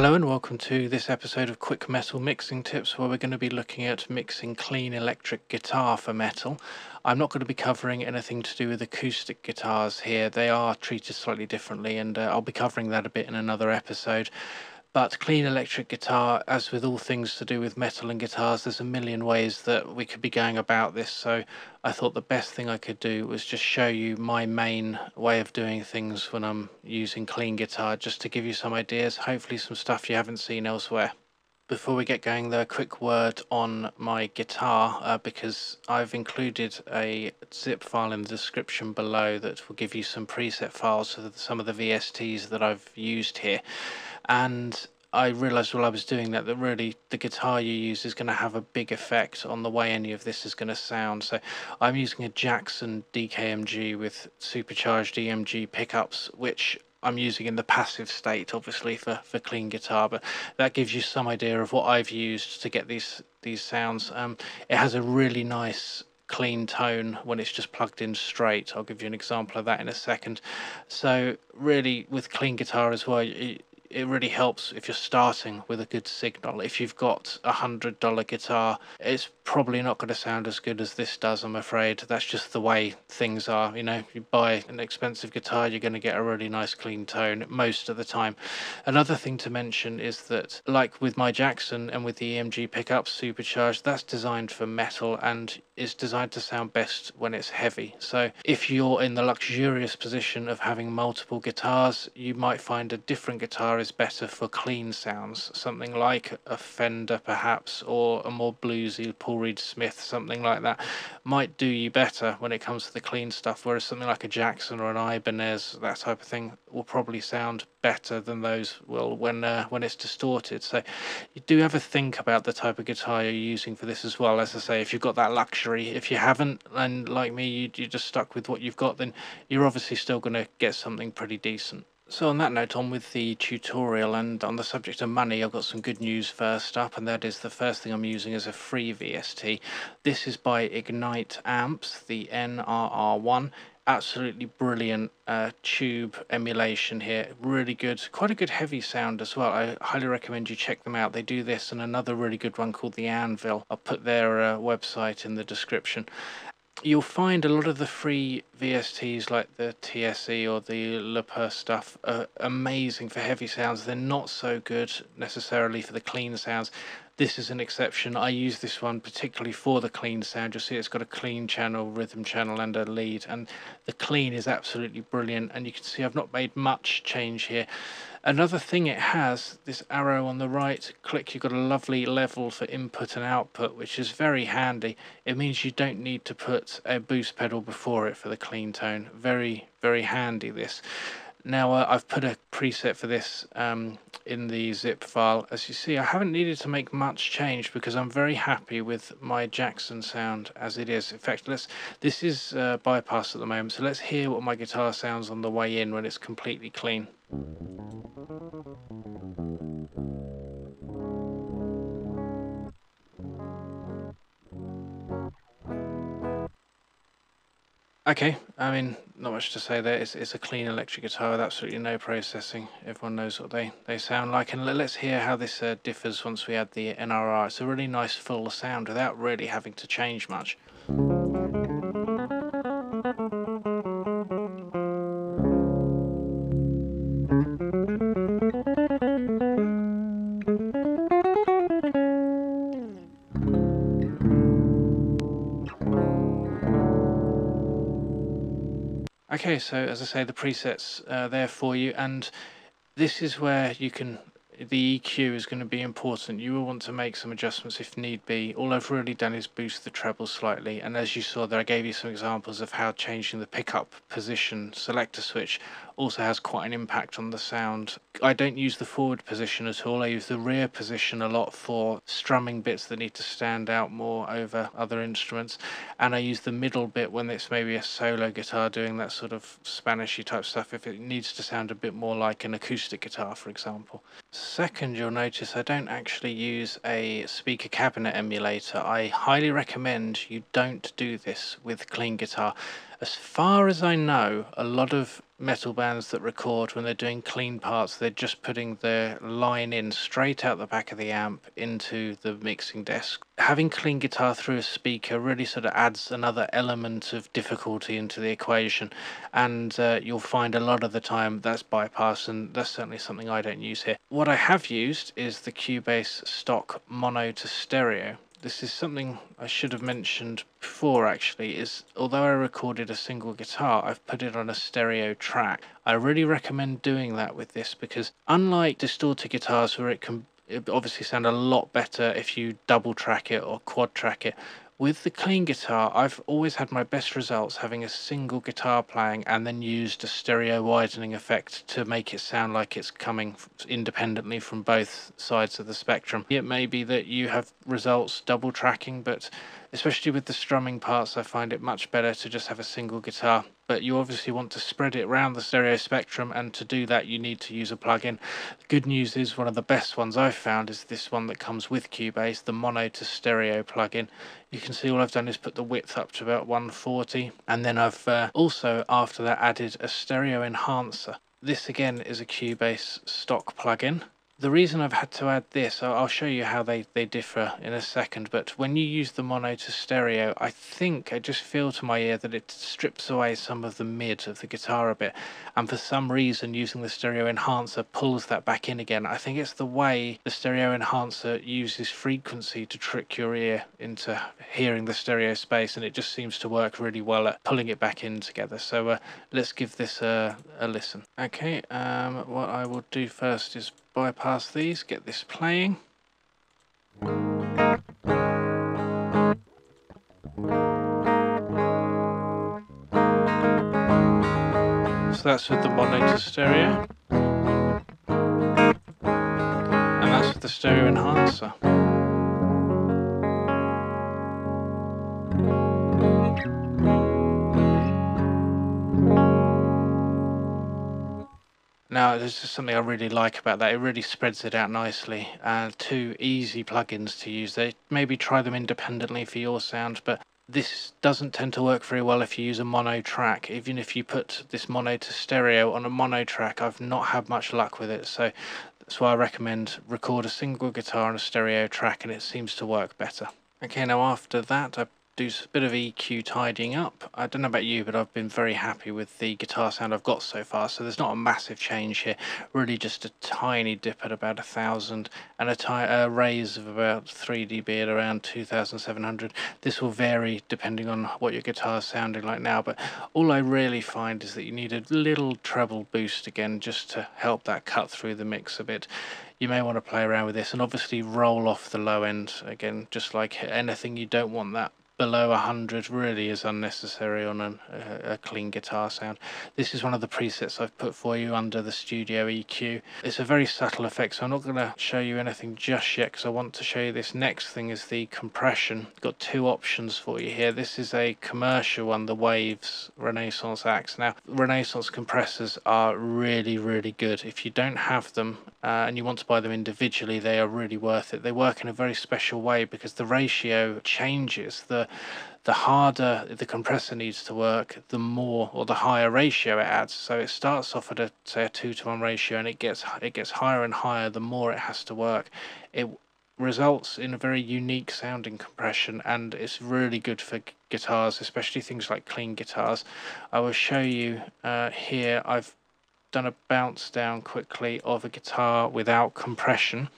Hello and welcome to this episode of Quick Metal Mixing Tips, where we're going to be looking at mixing clean electric guitar for metal. I'm not going to be covering anything to do with acoustic guitars here. They are treated slightly differently, and I'll be covering that a bit in another episode. But clean electric guitar, as with all things to do with metal and guitars, there's a million ways that we could be going about this. So I thought the best thing I could do was just show you my main way of doing things when I'm using clean guitar, just to give you some ideas, hopefully some stuff you haven't seen elsewhere. Before we get going though, a quick word on my guitar, because I've included a zip file in the description below that will give you some preset files for some of the VSTs that I've used here. And I realized while I was doing that really the guitar you use is going to have a big effect on the way any of this is going to sound. So I'm using a Jackson DKMG with supercharged EMG pickups, which I'm using in the passive state, obviously, for clean guitar, but that gives you some idea of what I've used to get these sounds. It has a really nice clean tone when it's just plugged in straight. I'll give you an example of that in a second. So really, with clean guitar as well, it really helps if you're starting with a good signal. If you've got $100 guitar, it's probably not going to sound as good as this does, I'm afraid. That's just the way things are. You know, if you buy an expensive guitar, you're going to get a really nice clean tone most of the time. Another thing to mention is that, like with my Jackson and with the EMG pickups supercharged, that's designed for metal and is designed to sound best when it's heavy. So if you're in the luxurious position of having multiple guitars, you might find a different guitar is better for clean sounds, something like a Fender perhaps, or a more bluesy Paul Reed Smith, something like that might do you better when it comes to the clean stuff, whereas something like a Jackson or an Ibanez, that type of thing, will probably sound better than those will when it's distorted. So you do have to think about the type of guitar you're using for this as well. As I say, if you've got that luxury, if you haven't, and like me, you're just stuck with what you've got, then you're obviously still going to get something pretty decent. So on that note, on with the tutorial, and on the subject of money, I've got some good news first up, and that is the first thing I'm using is a free VST. This is by Ignite Amps, the NRR1. Absolutely brilliant tube emulation here, really good, quite a good heavy sound as well. I highly recommend you check them out. They do this and another really good one called the Anvil. I'll put their website in the description. You'll find a lot of the free VSTs like the TSE or the Leper stuff are amazing for heavy sounds. They're not so good necessarily for the clean sounds. This is an exception. I use this one particularly for the clean sound. You'll see it's got a clean channel, rhythm channel, and a lead, and the clean is absolutely brilliant. And you can see I've not made much change here. Another thing it has, this arrow on the right click, you've got a lovely level for input and output, which is very handy. It means you don't need to put a boost pedal before it for the clean tone. Very, very handy this. Now I've put a preset for this in the zip file. As you see, I haven't needed to make much change because I'm very happy with my Jackson sound as it is. In fact, this is bypass at the moment, so let's hear what my guitar sounds on the way in when it's completely clean. Okay, I mean, not much to say there. It's a clean electric guitar with absolutely no processing. Everyone knows what they sound like. And let's hear how this differs once we add the NRR. It's a really nice full sound without really having to change much. Okay, so as I say, the presets are there for you, and this is where you can, the EQ is going to be important. You will want to make some adjustments if need be. All I've really done is boost the treble slightly, and as you saw there, I gave you some examples of how changing the pickup position selector switch also has quite an impact on the sound. I don't use the forward position at all. I use the rear position a lot for strumming bits that need to stand out more over other instruments, and I use the middle bit when it's maybe a solo guitar doing that sort of Spanishy type stuff, if it needs to sound a bit more like an acoustic guitar, for example. Second, you'll notice I don't actually use a speaker cabinet emulator. I highly recommend you don't do this with clean guitar. As far as I know, a lot of metal bands that record, when they're doing clean parts, they're just putting the line in straight out the back of the amp into the mixing desk. Having clean guitar through a speaker really sort of adds another element of difficulty into the equation, and you'll find a lot of the time that's bypassed, and that's certainly something I don't use here. What I have used is the Cubase stock mono to stereo. This is something I should have mentioned before actually, is although I recorded a single guitar, I've put it on a stereo track. I really recommend doing that with this, because unlike distorted guitars where it obviously sound a lot better if you double track it or quad track it, with the clean guitar, I've always had my best results having a single guitar playing and then used a stereo widening effect to make it sound like it's coming independently from both sides of the spectrum. It may be that you have results double tracking, but especially with the strumming parts, I find it much better to just have a single guitar. But you obviously want to spread it around the stereo spectrum, and to do that you need to use a plugin. Good news is one of the best ones I've found is this one that comes with Cubase, the mono to stereo plugin. You can see all I've done is put the width up to about 140, and then I've also after that added a stereo enhancer. This again is a Cubase stock plugin. The reason I've had to add this, I'll show you how they differ in a second, but when you use the mono to stereo, I just feel to my ear that it strips away some of the mid of the guitar a bit, and for some reason using the stereo enhancer pulls that back in again. I think it's the way the stereo enhancer uses frequency to trick your ear into hearing the stereo space, and it just seems to work really well at pulling it back in together. So let's give this a listen. Okay, what I will do first is bypass these, get this playing. So that's with the mono to stereo, and that's with the stereo enhancer. Now, there's just something I really like about that. It really spreads it out nicely. Two easy plugins to use. Maybe try them independently for your sound, but this doesn't tend to work very well if you use a mono track. Even if you put this mono to stereo on a mono track, I've not had much luck with it. So that's why I recommend record a single guitar on a stereo track, and it seems to work better. Okay, now after that, I do a bit of EQ tidying up. I don't know about you, but I've been very happy with the guitar sound I've got so far, so there's not a massive change here, really just a tiny dip at about 1000 and a raise of about 3 dB at around 2700. This will vary depending on what your guitar is sounding like now, but all I really find is that you need a little treble boost again just to help that cut through the mix a bit. You may want to play around with this and obviously roll off the low end again, just like anything. You don't want that below 100, really is unnecessary on a clean guitar sound. This is one of the presets I've put for you under the Studio EQ. It's a very subtle effect, so I'm not going to show you anything just yet because I want to show you this next thing is the compression. Got two options for you here. This is a commercial one, the Waves Renaissance Axe. Now, Renaissance compressors are really, really good. If you don't have them and you want to buy them individually, they are really worth it. They work in a very special way because the ratio changes. The harder the compressor needs to work, the more or the higher ratio it adds. So it starts off at say a 2:1 ratio, and it gets higher and higher the more it has to work. It results in a very unique sounding compression, and it's really good for guitars, especially things like clean guitars. I will show you here. I've done a bounce down quickly of a guitar without compression,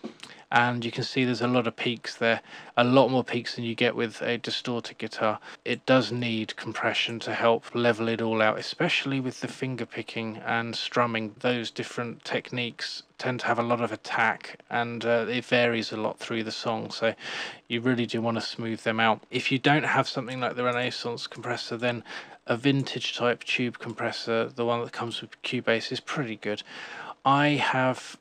and you can see there's a lot of peaks there, a lot more peaks than you get with a distorted guitar. It does need compression to help level it all out, especially with the finger picking and strumming. Those different techniques tend to have a lot of attack, and it varies a lot through the song, so you really do want to smooth them out. If you don't have something like the Renaissance compressor, then a vintage type tube compressor, the one that comes with Cubase, is pretty good. I have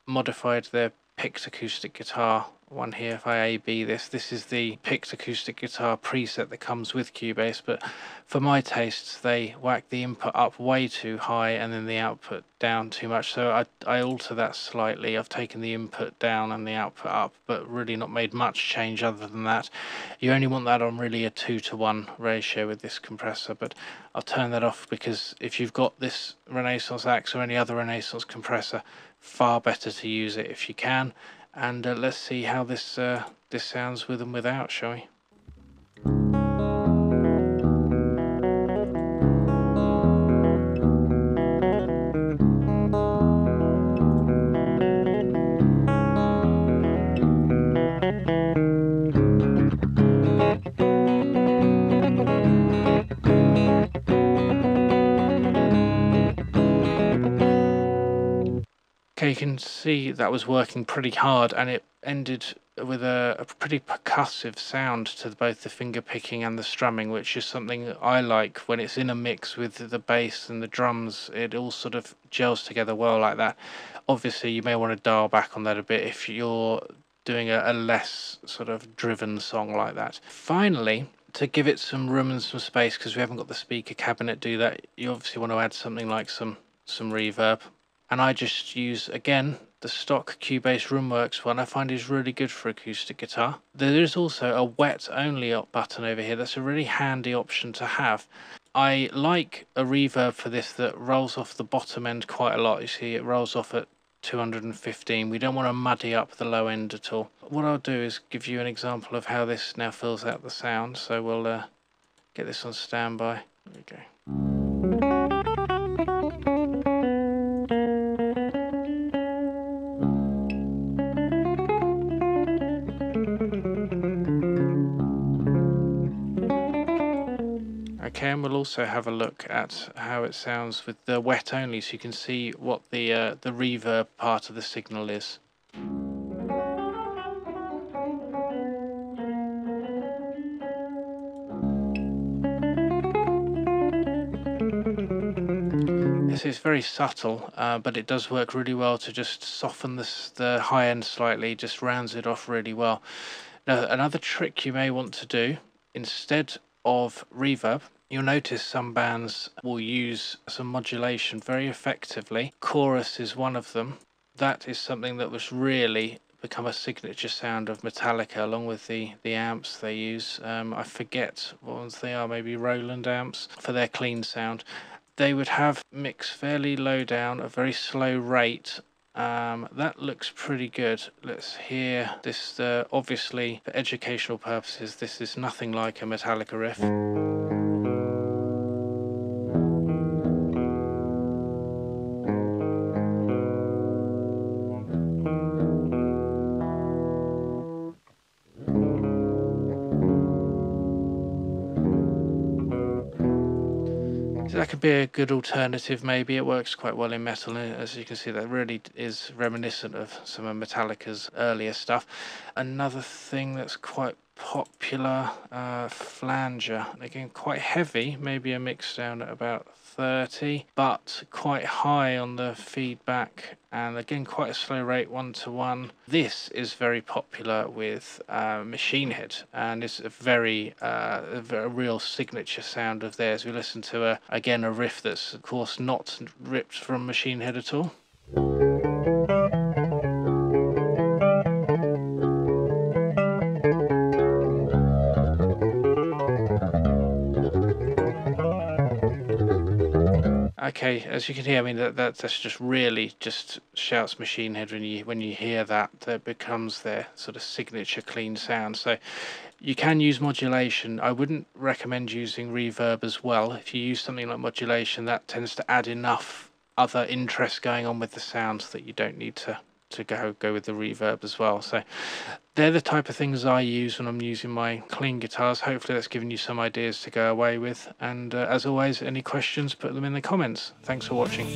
modified their picked acoustic guitar one here. If I A/B this is the picked acoustic guitar preset that comes with Cubase, but for my tastes they whack the input up way too high and then the output down too much, so I alter that slightly. I've taken the input down and the output up, but really not made much change other than that. You only want that on really a 2:1 ratio with this compressor, but I'll turn that off because if you've got this Renaissance Axe or any other Renaissance compressor, far better to use it if you can. And let's see how this this sounds with and without, shall we? Okay, you can see that was working pretty hard, and it ended with a pretty percussive sound to both the finger picking and the strumming, which is something I like when it's in a mix with the bass and the drums. It all sort of gels together well like that. Obviously you may want to dial back on that a bit if you're doing a less sort of driven song like that. Finally, to give it some room and some space, because we haven't got the speaker cabinet do that, you obviously want to add something like some reverb. And I just use, again, the stock Cubase Roomworks one. I find is really good for acoustic guitar. There is also a wet only button over here. That's a really handy option to have. I like a reverb for this that rolls off the bottom end quite a lot. You see it rolls off at 215. We don't want to muddy up the low end at all. What I'll do is give you an example of how this now fills out the sound. So we'll get this on standby. There we go. Okay, and we'll also have a look at how it sounds with the wet only, so you can see what the reverb part of the signal is. This is very subtle, but it does work really well to just soften the high end slightly, just rounds it off really well. Now, another trick you may want to do, instead of reverb, you'll notice some bands will use some modulation very effectively. Chorus is one of them. That is something that was really become a signature sound of Metallica, along with the amps they use. I forget what ones they are, maybe Roland amps, for their clean sound. They would have mix fairly low down, a very slow rate. That looks pretty good. Let's hear this. Obviously, for educational purposes, this is nothing like a Metallica riff. So that could be a good alternative. Maybe it works quite well in metal, and as you can see, that really is reminiscent of some of Metallica's earlier stuff. Another thing that's quite popular, flanger. Again, quite heavy, maybe a mix down at about 30, but quite high on the feedback, and again quite a slow rate, 1:1. This is very popular with Machine Head, and it's a very real signature sound of theirs. We listen to again a riff that's of course not ripped from Machine Head at all. Okay, as you can hear, I mean that's just really just shouts Machine Head when you hear that. That becomes their sort of signature clean sound. So you can use modulation. I wouldn't recommend using reverb as well. If you use something like modulation, that tends to add enough other interest going on with the sounds that you don't need to go with the reverb as well. So they're the type of things I use when I'm using my clean guitars. Hopefully that's given you some ideas to go away with, and as always, any questions, put them in the comments. Thanks for watching.